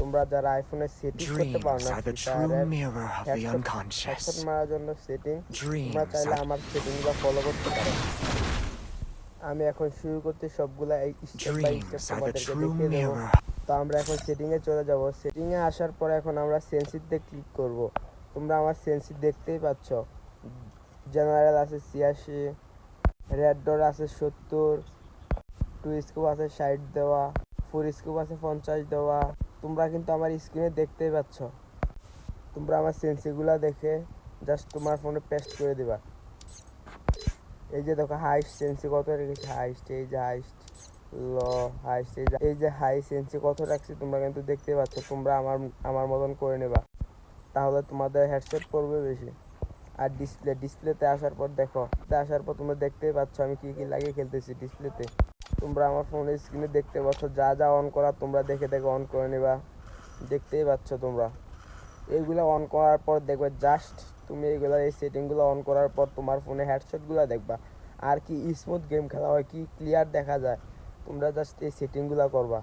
তোমরা যারা আইফোনে সেটিং করতে পারো Dreams না are ফ্রি the true ফায়ারের mirror of the headshot unconscious. মারার জন্য সেটিং, তোমরা Dreams চাইলে are আমার সেটিংগুলো ফলো করতে পারো। আমি এখন শুরু করতে সবগুলা step by step dreams are the তোমাদেরকে true দেখিয়ে দেবো। mirror. তো আমরা এখন সেটিংয়ে চলে যাব। সেটিংয়ে আসার পর এখন আমরা সেন্সিতে ক্লিক করব। তোমরা আমার সেন্সি দেখতেই পাচ্ছ, জেনারেল আছে 86, রেড ডট আছে 70, টু স্কোপ আছে 60 দেওয়া, ফোর স্কোপ আছে 50 দেওয়া। তোমরা কিন্তু আমার স্ক্রিনে দেখতেই পাচ্ছ। তোমরা আমার সেন্সিগুলো দেখে জাস্ট তোমার ফোনে পেস্ট করে দিবা। এই যে দেখো হাইস্ট সেন্সি কত রেখেছি, হাইস্ট, এই যে হাইস্ট, লো, হাইস্ট, এই যে হাই সেন্সি কত রাখছি তোমরা কিন্তু দেখতে পাচ্ছ। তোমরা আমার মতন করে নেবা, তাহলে তোমাদের হেডশট পড়বে বেশি। আর ডিসপ্লেতে আসার পর দেখো, আসার পর তোমরা দেখতেই পাচ্ছ আমি কি কি লাগিয়ে খেলতেছি ডিসপ্লেতে। তোমরা আমার ফোনের স্ক্রিনে দেখতে পাচ্ছ, যা যা অন করা তোমরা দেখে দেখে অন করে নেবা। দেখতেই পাচ্ছ তোমরা এইগুলো অন করার পর দেখবে জাস্ট তুমি এইগুলো এই সেটিংগুলো অন করার পর তোমার ফোনে হেডশটগুলো দেখবা আর কি স্মুথ গেম খেলা হয়, কি ক্লিয়ার দেখা যায়। তোমরা জাস্ট এই সেটিংগুলো করবা।